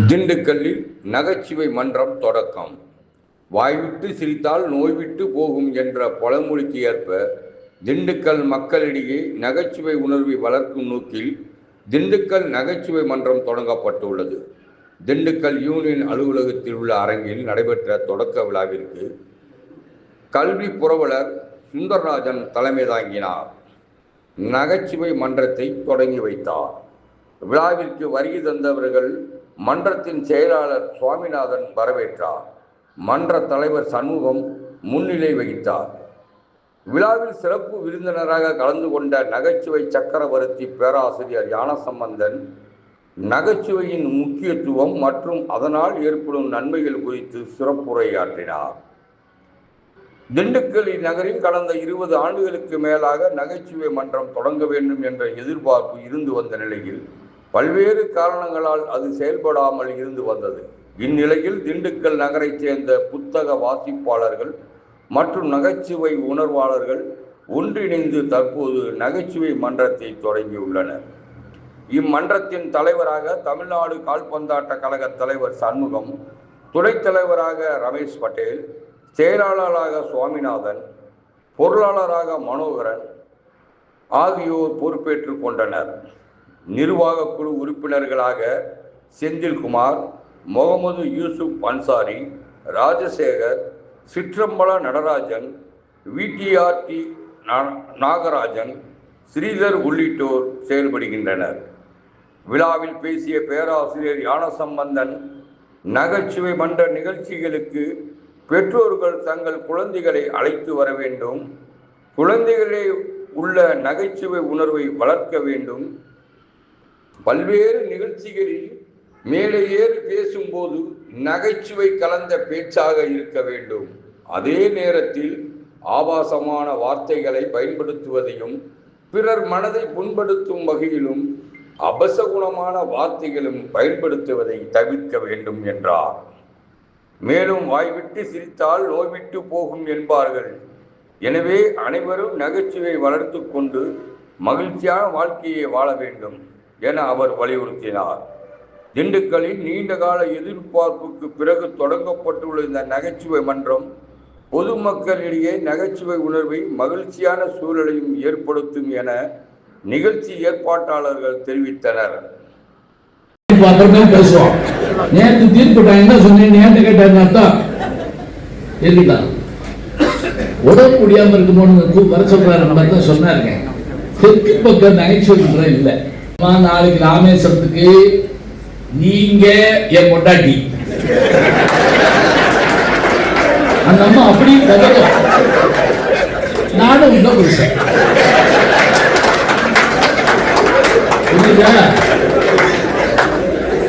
திண்டுக்கல்லில் நகைச்சுவை மன்றம் தொடக்கம். வாய்விட்டு சிரித்தால் நோய்விட்டு போகும் என்ற பழமொழிக்கு ஏற்ப திண்டுக்கல் மக்களிடையே நகைச்சுவை உணர்வை வளர்க்கும் நோக்கில் திண்டுக்கல் நகைச்சுவை மன்றம் தொடங்கப்பட்டுள்ளது. திண்டுக்கல் யூனியன் அலுவலகத்தில் உள்ள அரங்கில் நடைபெற்ற தொடக்க விழாவிற்கு கல்வி புரவலர் சுந்தரராஜன் தலைமை தாங்கினார். நகைச்சுவை மன்றத்தை தொடங்கி வைத்தார். விழாவிற்கு வருகை தந்தவர்கள் மன்றத்தின் செயலாளர் சுவாமிநாதன் வரவேற்றார். மன்ற தலைவர் சண்முகம் முன்னிலை வகித்தார். விழாவில் சிறப்பு விருந்தினராக கலந்து கொண்ட நகைச்சுவை சக்கரவர்த்தி பேராசிரியர் ஞானசம்பந்தன் நகைச்சுவையின் முக்கியத்துவம் மற்றும் அதனால் ஏற்படும் நன்மைகள் குறித்து சிறப்புரையாற்றினார். திண்டுக்கல் நகரில் கடந்த 20 ஆண்டுகளுக்கு மேலாக நகைச்சுவை மன்றம் தொடங்க வேண்டும் என்ற எதிர்பார்ப்பு இருந்து வந்த நிலையில் பல்வேறு காரணங்களால் அது செயல்படாமல் இருந்து வந்தது. இந்நிலையில் திண்டுக்கல் நகரைச் சேர்ந்த புத்தக வாசிப்பாளர்கள் மற்றும் நகைச்சுவை உணர்வாளர்கள் ஒன்றிணைந்து தற்போது நகைச்சுவை மன்றத்தை தொடங்கியுள்ளனர். இம்மன்றத்தின் தலைவராக தமிழ்நாடு கால்பந்தாட்ட கழக தலைவர் சண்முகம், துணைத் தலைவராக ரமேஷ் பட்டேல், செயலாளராக சுவாமிநாதன், பொருளாளராக மனோகரன் ஆகியோர் பொறுப்பேற்றுக் கொண்டனர். நிர்வாக குழு உறுப்பினர்களாக செந்தில்குமார், முகமது யூசுப் அன்சாரி, ராஜசேகர், சிற்றம்பல நடராஜன், விடிஆர்டி நாகராஜன், ஸ்ரீதர் உள்ளிட்டோர் செயல்படுகின்றனர். விழாவில் பேசிய பேராசிரியர் ஞானசம்பந்தன், நகைச்சுவை மன்ற நிகழ்ச்சிகளுக்கு பெற்றோர்கள் தங்கள் குழந்தைகளை அழைத்து வர வேண்டும், குழந்தைகளே உள்ள நகைச்சுவை உணர்வை வளர்க்க வேண்டும், பல்வேறு நிகழ்ச்சிகளில் மேலே ஏறி பேசும்போது நகைச்சுவை கலந்த பேச்சாக இருக்க வேண்டும், அதே நேரத்தில் ஆபாசமான வார்த்தைகளை பயன்படுத்துவதையும் பிறர் மனதை புண்படுத்தும் வகையிலும் அபசகுணமான வார்த்தைகளும் பயன்படுத்துவதை தவிர்க்க வேண்டும் என்றார். மேலும் வாய்விட்டு சிரித்தால் நோய்விட்டு போகும் என்பார்கள். எனவே அனைவரும் நகைச்சுவை வளர்த்து கொண்டு மகிழ்ச்சியான வாழ்க்கையை வாழ வேண்டும் என அவர் வலியுறுத்தினார். திண்டுக்கல்லில் நீண்ட கால எதிர்பார்ப்புக்கு பிறகு தொடங்கப்பட்டுள்ள இந்த நகைச்சுவை மன்றம் பொதுமக்களிடையே நகைச்சுவை உணர்வை மகிழ்ச்சியான சூழலையும் ஏற்படுத்தும் என நிகழ்ச்சி ஏற்பாட்டாளர்கள் தெரிவித்தனர். நேற்று தீர்ப்புட்டாங்க என்ன சொன்னேன், நேற்று கேட்டார் உடம்பு முடியாம இருக்குமோன்னு வர சொல்றாரு சொன்னாருங்க. தெற்கு பக்கம் நகைச்சுவை மன்றம் இல்லை. நாளைக்கு ராமேஸ்வரத்துக்கு நீங்க என் பொண்டாட்டி அந்த அம்மா அப்படி கதவும் நானும் இன்னும் புருஷன்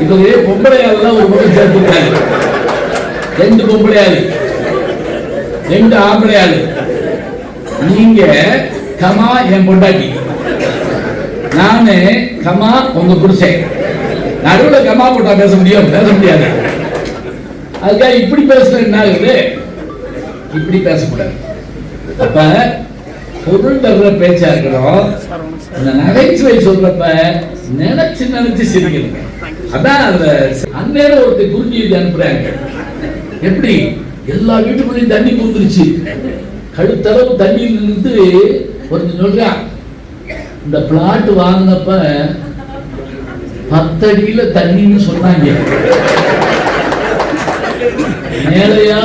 இப்ப பொம்பளையாள் ஒரு பக்கம் சேர்த்துட்டாங்க. 2 பொம்பளையாள் 2 ஆம்பளையாள். நீங்க கமா என் பொண்டாட்டி, நானு கமா உங்க புருஷன். நடுவில் கமா போட்டா பேச முடியாது. அதுக்காக இப்படி பேசுறது என்ன ஆகுது, இப்படி பேசக்கூடாது. அப்ப பொருள் தர்ற பேச்சா இருக்கணும். இந்த நகைச்சுவை சொல்றப்ப நினைச்சு சிரிக்கணுங்க. அதான் அந்நேரம் ஒருத்தர் குறிஞ்சி அனுப்புறாங்க. எப்படி எல்லா வீட்டுக்குள்ளேயும் தண்ணி பூந்துருச்சு, கழுத்தளவு தண்ணியில் இருந்து ஒருத்தர் சொல்றான், இந்த பிளாட் வாங்கினப்ப 10 அடியில தண்ணின்னு சொன்னாங்க, மேலையா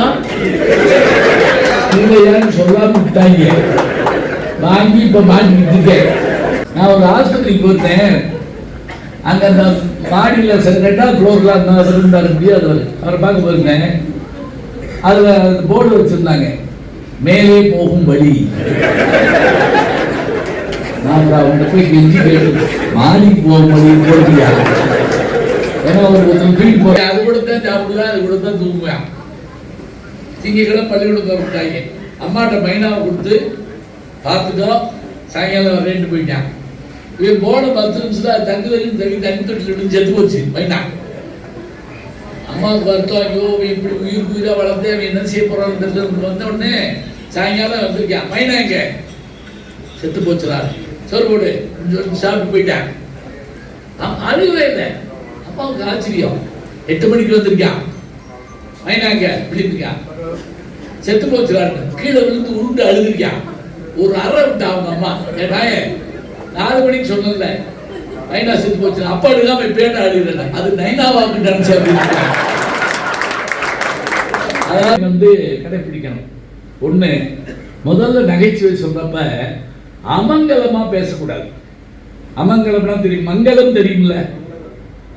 இல்லையான்னு சொல்லாம விட்டாங்க. வாங்கி இப்ப மாட்டிக்கிட்டு இருக்கேன். நான் ஒரு ஆஸ்பத்திரிக்கு போட்டேன். அங்க அந்த மாடியில் 2வது ஃப்ளோர்ல இருந்தாரு முடியாது, அவரை பார்க்க போயிருந்தேன். அதுல போர்டு வச்சிருந்தாங்க, மேலே போகும் வழி. நான் அவங்க போய் கெஞ்சி கேட்டு மாடிக்கு போகும் வழி போடுறியா, ஏன்னா ஒரு வீட்டு போறேன், அது கூட தான் சாப்பிடுவேன், அது கூட தான் தூங்குவேன். திங்கக்கிழமை பள்ளிக்கூடம் விட்டாங்க. அம்மாட்ட மைனாவை கொடுத்து பார்த்துட்டோ சாயங்காலம் வரேன்ட்டு போயிட்டான். இவன் போன 10 நிமிஷம் தங்கு வரைக்கும் தண்ணி தொட்டில் செத்து போச்சு மைனா. அம்மாவுக்கு வருத்தம், ஐயோ இப்படி உயிரா வளர்த்து அவன் என்ன செய்ய போறான்னு வந்த உடனே சாயங்காலம் வந்திருக்கான். மைனா எங்க செத்து போச்சுரா, சோறு போடு சாப்பிட்டு போயிட்டான். அழுகவே இல்லை. அப்பாவுக்கு ஆச்சரியம். 8 மணிக்கு வந்திருக்கான். மைனாங்க விழிப்பிருக்கான், செத்து போச்சுறாரு, கீழே விழுந்து உருண்டு அழுதுருக்கான். ஒரு அறை விட்டா அவங்க அம்மா, என் நாயே 4 மணிக்கு சொன்னல நைனா செத்து போச்சு, அப்பா அழுகாம பேட்ட அழுகிறேன், அது நைனாவாக்கு நினைச்சு அப்படின்னு. அதாவது கடைபிடிக்கணும். ஒண்ணு, முதல்ல நகைச்சுவை சொல்றப்ப அமங்கலமா பேசக்கூடாது. அமங்கலம்னா தெரியும், மங்களம் தெரியும்ல,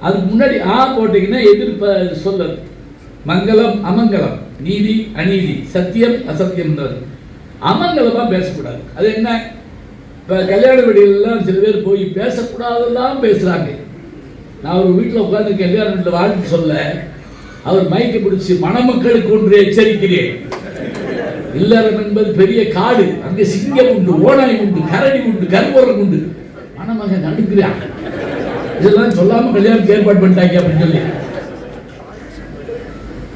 அதுக்கு முன்னாடி போட்டீங்கன்னா எதிர்ப்ப சொல்லது. மங்களம் அமங்கலம், நீதி அநீதி, சத்தியம் அசத்தியம். அமங்கலமா பேசக்கூடாது. அது என்ன, இப்ப கல்யாண வீடுகள்லாம் சில பேர் போய் பேசக்கூடாதெல்லாம் பேசுறாங்க. நான் ஒரு வீட்டில் உட்கார்ந்து கல்யாண வீட்டில் வாழ்த்து சொல்ல, அவர் மைக்கை பிடிச்சி மணமக்களுக்கு ஒன்று எச்சரிக்கிறேன், இல்லறம் என்பது பெரிய காடு, அங்கே சிங்கம் உண்டு, ஓனாய் உண்டு, கரடி உண்டு, கருவரம் உண்டு. மணமகன் நடுக்கிறான், இதெல்லாம் சொல்லாம கல்யாணம் ஏற்பாடு பண்ணிட்டாங்க அப்படின்னு சொல்லி.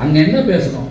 அங்க என்ன பேசணும்,